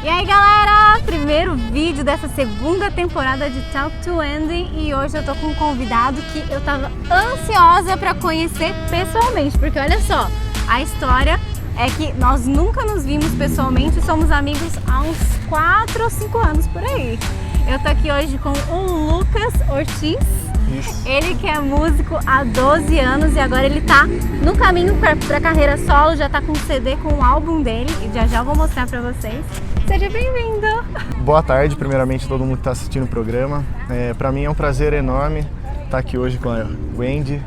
E aí galera, primeiro vídeo dessa segunda temporada de Talk to Andy e hoje eu tô com um convidado que eu tava ansiosa pra conhecer pessoalmente, porque olha só, a história é que nós nunca nos vimos pessoalmente e somos amigos há uns 4 ou 5 anos por aí. Eu tô aqui hoje com o Lucas Ortiz. Isso. Ele que é músico há 12 anos e agora ele tá no caminho pra carreira solo, já tá com um CD com o álbum dele e já eu vou mostrar pra vocês. Seja bem-vindo! Boa tarde, primeiramente todo mundo que está assistindo o programa. Para mim é um prazer enorme estar aqui hoje com a Wendy.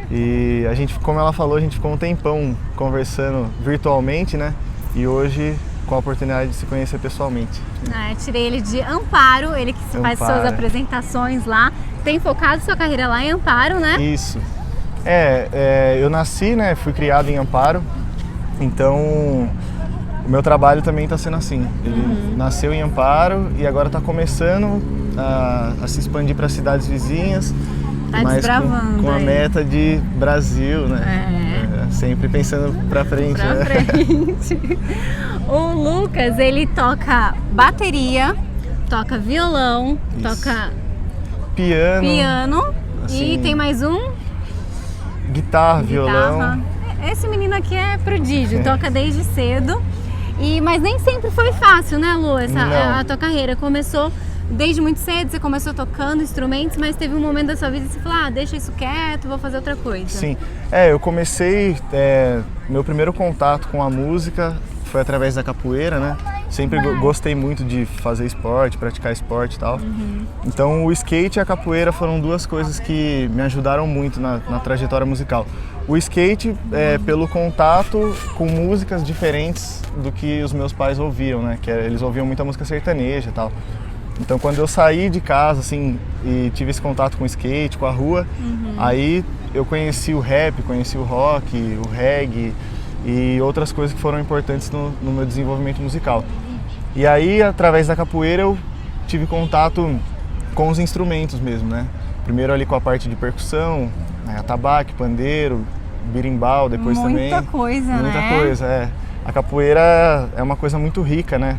E a gente, como ela falou, a gente ficou um tempão conversando virtualmente, né? E hoje com a oportunidade de se conhecer pessoalmente. Tirei ele de Amparo, ele que faz suas apresentações lá. Tem focado sua carreira lá em Amparo, né? Isso. Eu nasci, né? Fui criado em Amparo, então o meu trabalho também está sendo assim. Ele nasceu em Amparo e agora está começando a se expandir para cidades vizinhas, mas com a meta de Brasil, né? Sempre pensando para frente. O Lucas, ele toca bateria, toca violão, toca piano assim, e tem mais um? Guitarra, violão. Esse menino aqui é prodígio, toca desde cedo. Mas nem sempre foi fácil, né, Lu? A tua carreira começou desde muito cedo, você começou tocando instrumentos, mas teve um momento da sua vida que você falou, deixa isso quieto, vou fazer outra coisa. Sim, eu comecei, meu primeiro contato com a música foi através da capoeira, né? Sempre gostei muito de fazer esporte, praticar esporte e tal. Então o skate e a capoeira foram duas coisas que me ajudaram muito na trajetória musical. O skate pelo contato com músicas diferentes do que os meus pais ouviam, né? Que eles ouviam muita música sertaneja e tal. Então quando eu saí de casa assim e tive esse contato com o skate, com a rua, aí eu conheci o rap, conheci o rock, o reggae e outras coisas que foram importantes no meu desenvolvimento musical. E aí, através da capoeira, eu tive contato com os instrumentos mesmo, né? Primeiro ali com a parte de percussão, atabaque, pandeiro, birimbau, depois também... Muita coisa. A capoeira é uma coisa muito rica, né?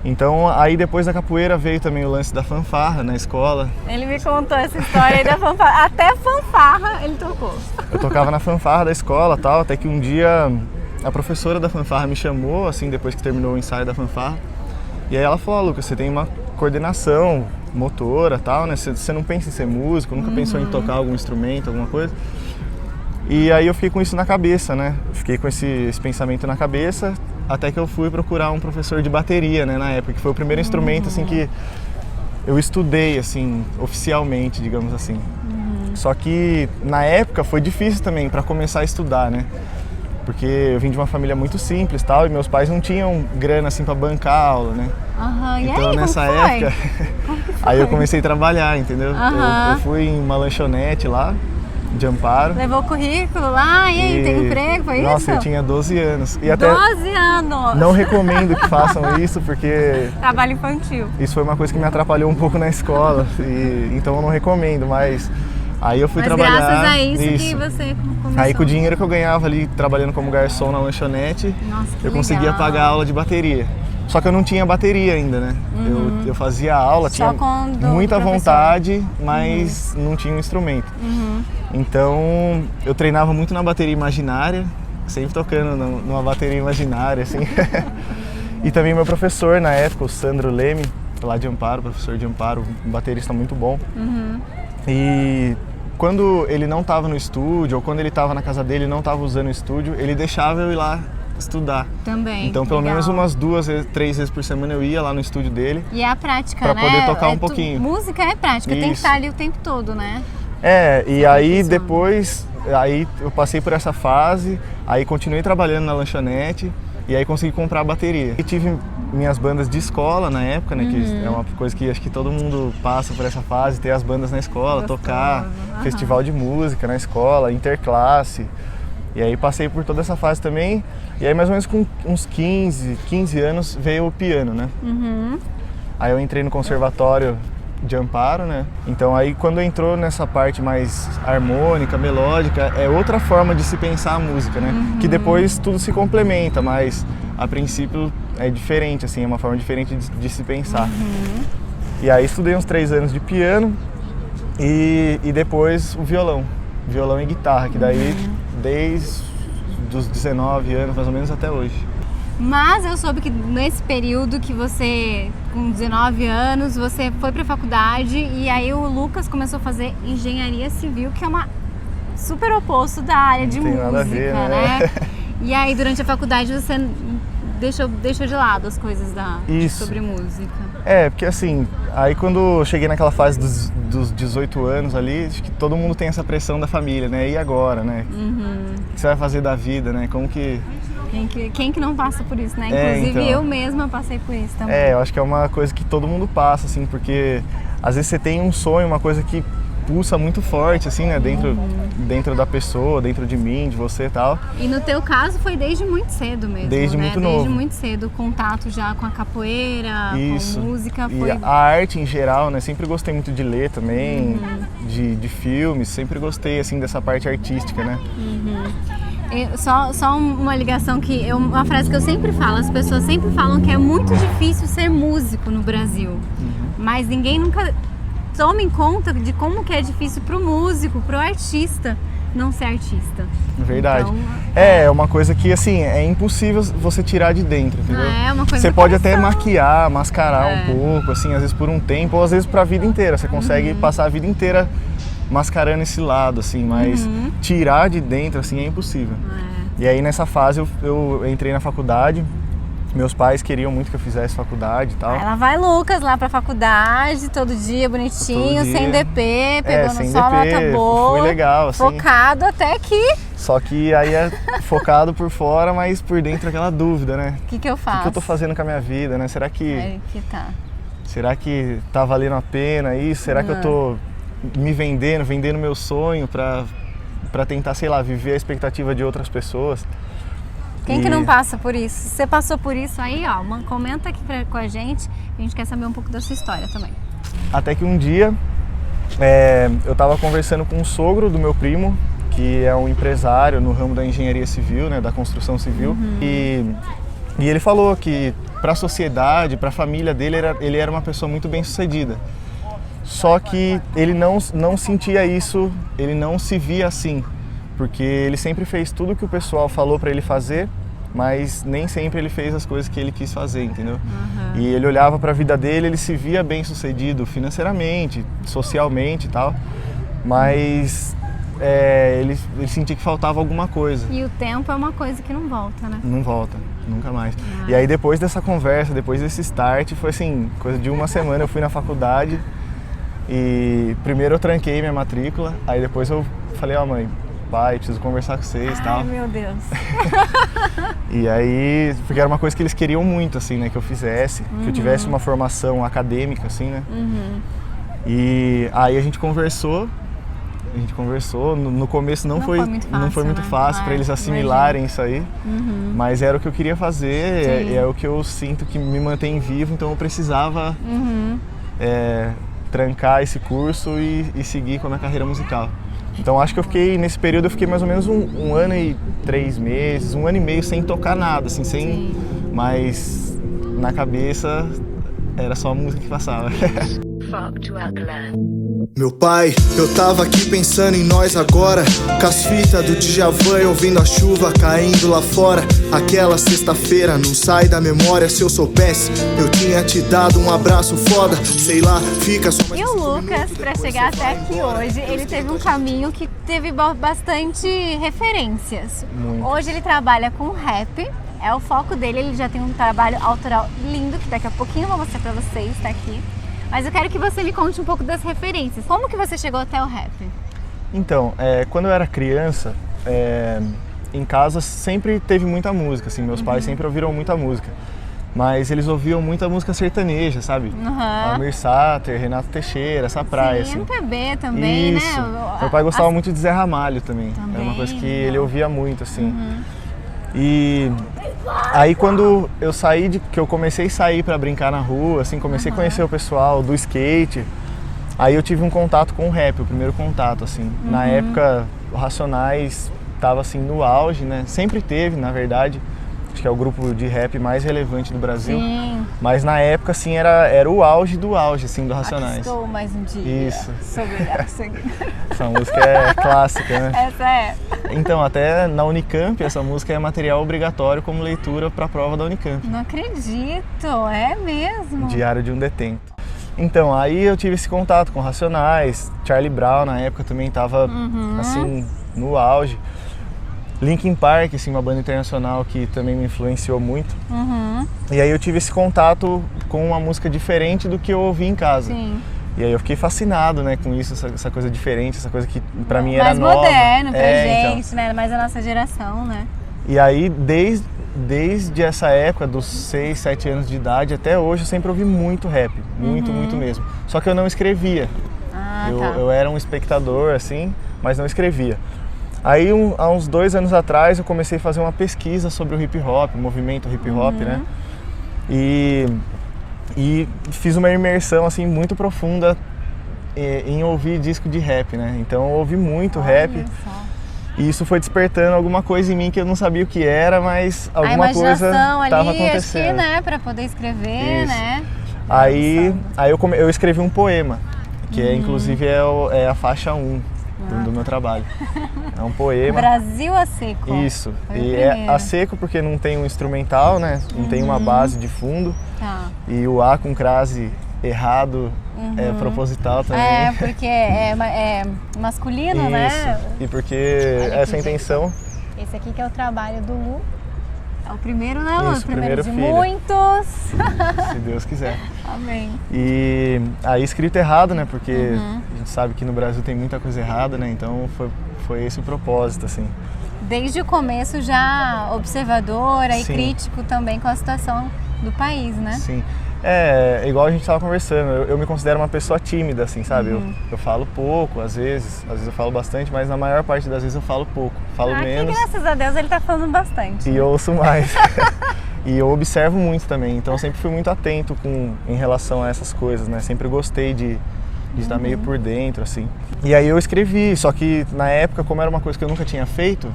Então, aí depois da capoeira veio também o lance da fanfarra na escola. Ele me contou essa história aí da fanfarra, até fanfarra ele tocou. Eu tocava na fanfarra da escola e tal, até que um dia a professora da fanfarra me chamou, assim, depois que terminou o ensaio da fanfarra. E aí ela falou, Lucas, você tem uma coordenação motora e tal, né? Você não pensa em ser músico, nunca pensou em tocar algum instrumento, alguma coisa. E aí eu fiquei com isso na cabeça, né? Fiquei com esse pensamento na cabeça, até que eu fui procurar um professor de bateria, né, na época, que foi o primeiro instrumento, assim, que eu estudei, assim, oficialmente, digamos assim. Só que, na época, foi difícil também para começar a estudar, né? Porque eu vim de uma família muito simples, tal, e meus pais não tinham grana, assim, para bancar a aula, né? Então, aí, nessa época, aí eu comecei a trabalhar, entendeu? Eu fui em uma lanchonete lá, de Amparo. Levou o currículo lá, e aí, tem emprego, foi isso? Nossa, eu tinha 12 anos. E 12 anos! Não recomendo que façam isso, porque... Trabalho infantil. Isso foi uma coisa que me atrapalhou um pouco na escola, então eu não recomendo, mas... Aí eu fui trabalhar... graças a isso que você começou. Aí com o dinheiro que eu ganhava ali, trabalhando como garçom na lanchonete, eu conseguia pagar a aula de bateria. Só que eu não tinha bateria ainda, né? Eu fazia aula, tinha muita vontade, mas não tinha um instrumento. Então eu treinava muito na bateria imaginária, sempre tocando numa bateria imaginária, assim. E também meu professor na época, o Sandro Leme, lá de Amparo, professor de Amparo, um baterista muito bom. E quando ele não estava no estúdio, ou quando ele estava na casa dele e não estava usando o estúdio, ele deixava eu ir lá estudar. Também. Então pelo menos umas 2, 3 vezes por semana eu ia lá no estúdio dele. E é a prática, pra poder tocar um pouquinho. Música é prática, tem que estar ali o tempo todo, né? E aí depois, aí eu passei por essa fase, aí continuei trabalhando na lanchonete e aí consegui comprar a bateria. E tive minhas bandas de escola na época, né, que é uma coisa que acho que todo mundo passa por essa fase, ter as bandas na escola, tocar, festival de música na escola, interclasse. E aí passei por toda essa fase também, e aí mais ou menos com uns 15 anos veio o piano, né? Aí eu entrei no conservatório de Amparo, né? Então aí quando entrou nessa parte mais harmônica, melódica, é outra forma de se pensar a música, né? Que depois tudo se complementa, mas a princípio é diferente, assim, é uma forma diferente de se pensar. E aí estudei uns 3 anos de piano e depois o violão e guitarra, que daí desde os 19 anos mais ou menos até hoje. Mas eu soube que nesse período que você, com 19 anos, você foi pra faculdade e aí o Lucas começou a fazer engenharia civil, que é uma super oposto da área de música, nada a ver, né? E aí durante a faculdade você deixou de lado as coisas sobre música. Porque assim, aí quando eu cheguei naquela fase dos 18 anos ali, acho que todo mundo tem essa pressão da família, né? E agora, né? O que você vai fazer da vida, né? Como que... Quem que não passa por isso, né? Inclusive então, eu mesma passei por isso também. Eu acho que é uma coisa que todo mundo passa, assim, porque às vezes você tem um sonho, uma coisa que pulsa muito forte, assim, né? Dentro da pessoa, dentro de mim, de você e tal. E no teu caso foi desde muito cedo mesmo, desde né? muito novo. Desde muito cedo, contato já com a capoeira, isso. com música. E a arte em geral, né? Sempre gostei muito de ler também, de filmes, sempre gostei, assim, dessa parte artística, né? Só uma ligação uma frase que eu sempre falo, as pessoas sempre falam que é muito difícil ser músico no Brasil, mas ninguém nunca toma em conta de como que é difícil pro músico, pro artista não ser artista. Verdade. Então, é uma coisa que, assim, é impossível você tirar de dentro, entendeu? É uma coisa. Você pode até mascarar um pouco, assim, às vezes por um tempo, ou às vezes pra vida inteira. Você consegue passar a vida inteira mascarando esse lado, assim, mas tirar de dentro, assim, é impossível. E aí nessa fase eu entrei na faculdade, meus pais queriam muito que eu fizesse faculdade e tal. Aí lá vai Lucas lá pra faculdade, todo dia bonitinho, todo dia. Sem DP, pegando sem só DP, nota boa. foi legal, assim. Focado até que... Só que aí é focado por fora, mas por dentro aquela dúvida, né? O que eu faço? O que eu tô fazendo com a minha vida, né? Será que tá valendo a pena isso? Será que eu tô me vendendo meu sonho pra tentar, sei lá, viver a expectativa de outras pessoas? Quem que não passa por isso? Se você passou por isso aí, ó, comenta aqui com a gente quer saber um pouco da sua história também. Até que um dia eu tava conversando com um sogro do meu primo, que é um empresário no ramo da engenharia civil, né, da construção civil, e ele falou que para a sociedade, para a família dele, ele era uma pessoa muito bem-sucedida. Só que ele não sentia isso, ele não se via assim, porque ele sempre fez tudo que o pessoal falou para ele fazer, mas nem sempre ele fez as coisas que ele quis fazer, entendeu? E ele olhava para a vida dele, ele se via bem-sucedido financeiramente, socialmente e tal, mas ele sentia que faltava alguma coisa. E o tempo é uma coisa que não volta, né? Não volta, nunca mais. E aí depois dessa conversa, depois desse start, foi assim, coisa de uma semana eu fui na faculdade e primeiro eu tranquei minha matrícula, aí depois eu falei, mãe, pai, preciso conversar com vocês e tal. Ai, meu Deus. E aí, porque era uma coisa que eles queriam muito, assim, né, que eu fizesse, que eu tivesse uma formação acadêmica, assim, né. E aí a gente conversou, no começo não foi muito fácil para eles assimilarem isso aí, mas era o que eu queria fazer, é o que eu sinto que me mantém vivo, então eu precisava trancar esse curso e seguir com a minha carreira musical. Então acho que nesse período eu fiquei mais ou menos um ano e 3 meses, 1 ano e meio sem tocar nada, assim, mas na cabeça era só a música que passava. Meu pai, eu tava aqui pensando em nós agora, com as fitas do Djavan e ouvindo a chuva caindo lá fora. Aquela sexta-feira não sai da memória, se eu soubesse eu tinha te dado um abraço foda. Sei lá, fica só mais. E o Lucas, pra chegar até aqui hoje, ele teve um caminho que teve bastante referências. Muito. Hoje ele trabalha com rap, é o foco dele, ele já tem um trabalho autoral lindo, que daqui a pouquinho eu vou mostrar pra vocês, tá aqui. Mas eu quero que você me conte um pouco das referências. Como que você chegou até o rap? Então, quando eu era criança, em casa sempre teve muita música, assim, meus pais sempre ouviram muita música. Mas eles ouviam muita música sertaneja, sabe? Almir Sater, Renato Teixeira, essa praia, Sim, assim. MPB também, Isso. né? Meu pai gostava muito de Zé Ramalho também. Era uma coisa que ele ouvia muito, assim. E aí quando que eu comecei a sair para brincar na rua, assim, comecei a conhecer o pessoal do skate, aí eu tive um contato com o rap, o primeiro contato, assim. Na época, o Racionais tava assim no auge, né? Sempre teve, na verdade. acho que é o grupo de rap mais relevante do Brasil. Sim. Mas na época, assim, era o auge do auge, assim, do Racionais. Aqui estou mais um dia. Isso. Essa Essa música é clássica, né? Essa é. Então, até na Unicamp, essa música é material obrigatório como leitura para a prova da Unicamp. Não acredito, é mesmo? Diário de um Detento. Então, aí eu tive esse contato com Racionais, Charlie Brown na época também estava, assim, no auge. Linkin Park, assim, uma banda internacional que também me influenciou muito. E aí eu tive esse contato com uma música diferente do que eu ouvi em casa. Sim. E aí eu fiquei fascinado, né, com isso, essa coisa diferente, essa coisa que pra mim era mais nova. moderno pra gente, então. né? Mais a nossa geração, né? E aí, desde essa época, dos 6, 7 anos de idade até hoje, eu sempre ouvi muito rap. Muito mesmo. Só que eu não escrevia. Eu era um espectador, assim, mas não escrevia. Aí, há uns 2 anos atrás, eu comecei a fazer uma pesquisa sobre o hip hop, o movimento hip hop, né? E fiz uma imersão, assim, muito profunda em ouvir disco de rap, né? Então, eu ouvi muito rap. E isso foi despertando alguma coisa em mim que eu não sabia o que era, mas alguma coisa estava acontecendo. Acho que, né, para poder escrever, isso. né? Aí eu escrevi um poema, que inclusive é a faixa 1 do meu trabalho. É um poema. Brasil a seco. Isso. E é a seco porque não tem um instrumental, né? Não tem uma base de fundo. Tá. E o A com crase errado é proposital também. É, porque é masculino, isso. né? E porque essa intenção... Esse aqui que é o trabalho do Lu. É o primeiro, né, Lu? Isso, O primeiro de filho. Muitos. Se Deus quiser. Amém. E aí escrito errado, né? Porque a gente sabe que no Brasil tem muita coisa errada, né? Então foi esse o propósito, assim. Desde o começo já observadora e Sim. crítico também com a situação do país, né? Sim. É igual a gente estava conversando, eu me considero uma pessoa tímida, assim, sabe? Eu falo pouco, às vezes eu falo bastante, mas na maior parte das vezes eu falo pouco, falo menos. Aqui, graças a Deus, ele tá falando bastante. E ouço mais. E eu observo muito também, então eu sempre fui muito atento em relação a essas coisas, né? Sempre gostei de estar meio por dentro, assim. E aí eu escrevi, só que na época, como era uma coisa que eu nunca tinha feito,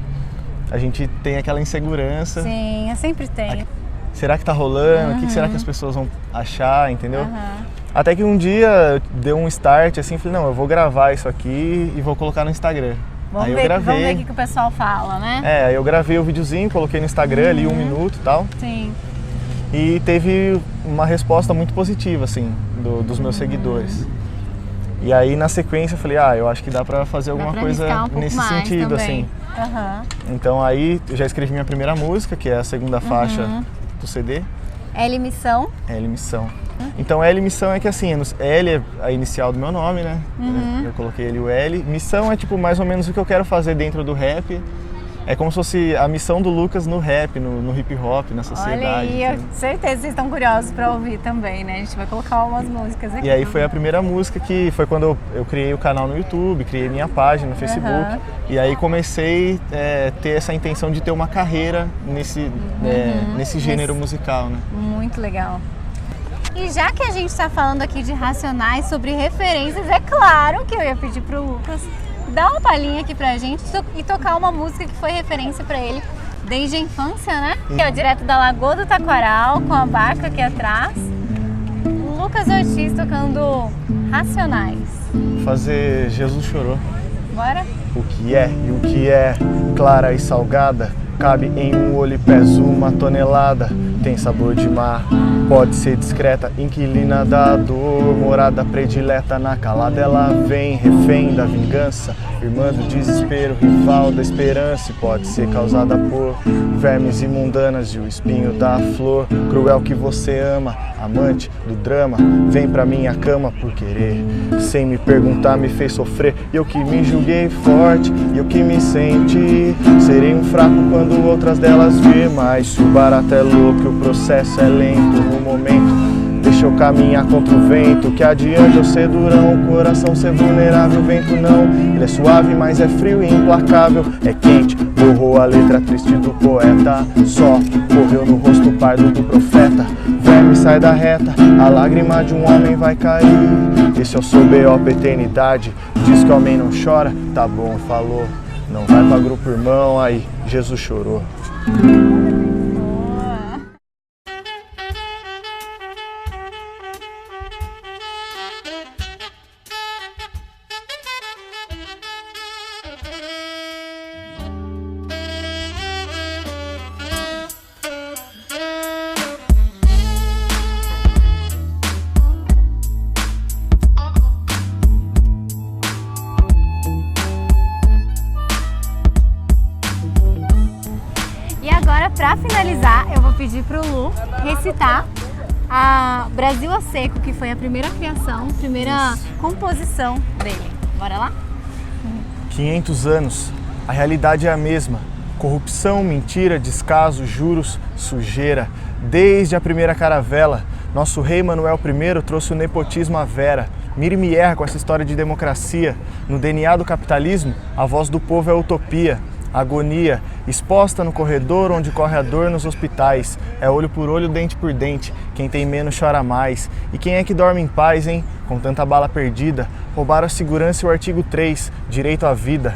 a gente tem aquela insegurança. Sim, eu sempre tenho. Será que tá rolando? O que será que as pessoas vão achar, entendeu? Até que um dia deu um start, assim, falei, não, eu vou gravar isso aqui e vou colocar no Instagram. Aí eu gravei. Vamos ver o que o pessoal fala, né? Aí eu gravei o videozinho, coloquei no Instagram ali 1 minuto e tal. Sim. E teve uma resposta muito positiva, assim, dos meus seguidores. E aí na sequência eu falei, eu acho que dá pra fazer alguma coisa nesse sentido, assim. Então aí eu já escrevi minha primeira música, que é a segunda faixa do CD. L Missão. L Missão. Então L Missão é que assim, L é a inicial do meu nome, né? Eu coloquei ali o L. Missão é tipo mais ou menos o que eu quero fazer dentro do rap. É como se fosse a missão do Lucas no rap, no hip hop, na sociedade. Olha aí, eu tenho certeza que vocês estão curiosos pra ouvir também, né? A gente vai colocar umas músicas aqui. E aí foi a primeira música que foi quando eu criei o canal no YouTube, criei minha página no Facebook. E aí comecei a ter essa intenção de ter uma carreira nesse gênero musical, né? Muito legal. E já que a gente está falando aqui de Racionais, sobre referências, é claro que eu ia pedir pro Lucas dar uma palhinha aqui pra gente e tocar uma música que foi referência pra ele desde a infância, né? Que é o direto da Lagoa do Taquaral, com a barca aqui atrás. Lucas Ortiz tocando Racionais. Vou fazer Jesus Chorou. Bora? O que é e o que é clara e salgada, cabe em um olho e pesa 1 tonelada. Tem sabor de mar, pode ser discreta, inquilina da dor, morada predileta na calada. Ela vem, refém da vingança, irmã do desespero, rival da esperança. E pode ser causada por vermes imundanas e o espinho da flor. Cruel que você ama, amante do drama, vem pra minha cama por querer. Sem me perguntar me fez sofrer, e eu que me julguei forte, e eu que me senti. Serei um fraco quando outras delas vir, mas se o barato é louco, o processo é lento no momento. Deixa eu caminhar contra o vento, que adianta eu ser durão, o coração ser vulnerável, o vento não. Ele é suave, mas é frio e implacável, é quente, borrou a letra triste do poeta. Só correu no rosto pardo do profeta. Verme sai da reta, a lágrima de um homem vai cair. Esse é o seu B.O. pra eternidade, diz que homem não chora, tá bom, falou. Não vai pra grupo irmão, aí Jesus chorou. pedir pro Lu recitar a Brasil a Seco, que foi a primeira criação, primeira composição dele. Bora lá? 500 anos, a realidade é a mesma. Corrupção, mentira, descaso, juros, sujeira. Desde a primeira caravela, nosso rei Manuel I trouxe o nepotismo à vera. Mira e me erra com essa história de democracia. No DNA do capitalismo, a voz do povo é utopia. Agonia, exposta no corredor onde corre a dor nos hospitais. É olho por olho, dente por dente. Quem tem menos chora mais. E quem é que dorme em paz, hein? Com tanta bala perdida. Roubaram a segurança e o artigo 3, direito à vida.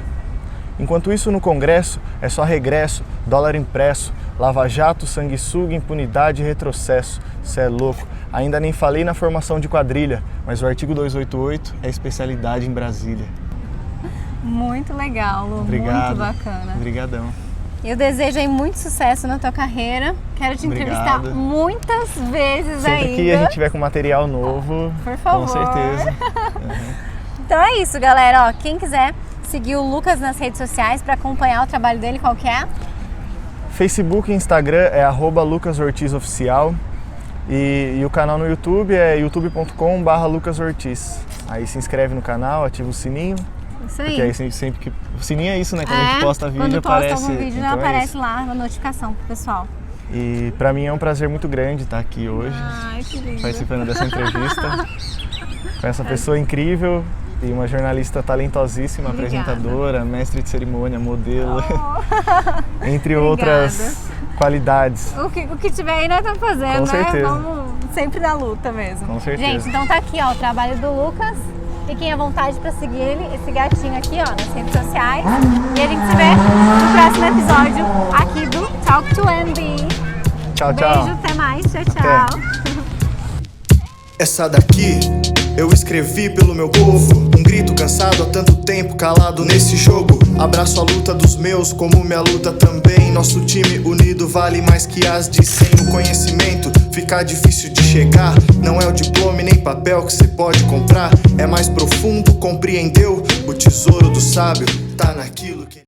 Enquanto isso, no Congresso, é só regresso, dólar impresso, lava-jato, sanguessuga, impunidade e retrocesso. Cê é louco. Ainda nem falei na formação de quadrilha, mas o artigo 288 é especialidade em Brasília. Muito legal, Lu. Obrigado. Muito bacana. Obrigadão. Eu desejo aí muito sucesso na tua carreira. Quero te entrevistar Obrigado. muitas vezes Sempre ainda. que a gente tiver com material novo, Por favor. com certeza. Então é isso, galera. Ó, quem quiser seguir o Lucas nas redes sociais para acompanhar o trabalho dele, qual que é? Facebook e Instagram é @LucasOrtizOficial e o canal no YouTube é youtube.com/LucasOrtiz. Aí se inscreve no canal, ativa o sininho. Isso aí. Porque aí sempre que... O sininho é isso, né? Quando a gente posta vídeo, quando aparece... posta algum vídeo, então aparece é lá a notificação pro pessoal. E pra mim é um prazer muito grande estar aqui hoje, Ai, que lindo. participando dessa entrevista com essa pessoa incrível e uma jornalista talentosíssima, Obrigada. apresentadora, mestre de cerimônia, modelo, entre Obrigada. outras qualidades. O que tiver aí nós estamos fazendo, Com né? certeza. Vamos sempre na luta mesmo. Com certeza. Gente, então tá aqui, ó, o trabalho do Lucas. Fiquem à vontade para seguir ele, esse gatinho aqui, ó, nas redes sociais. E a gente se vê no próximo episódio aqui do Talk to Andy. Tchau, tchau. Beijo, até mais. Tchau, tchau. Essa daqui eu escrevi pelo meu povo. Um grito cansado há tanto tempo calado nesse jogo. Abraço a luta dos meus como minha luta também. Nosso time unido vale mais que as de 100. O conhecimento fica difícil de chegar. Não é o diploma e nem papel que cê pode comprar. É mais profundo, compreendeu? O tesouro do sábio tá naquilo que...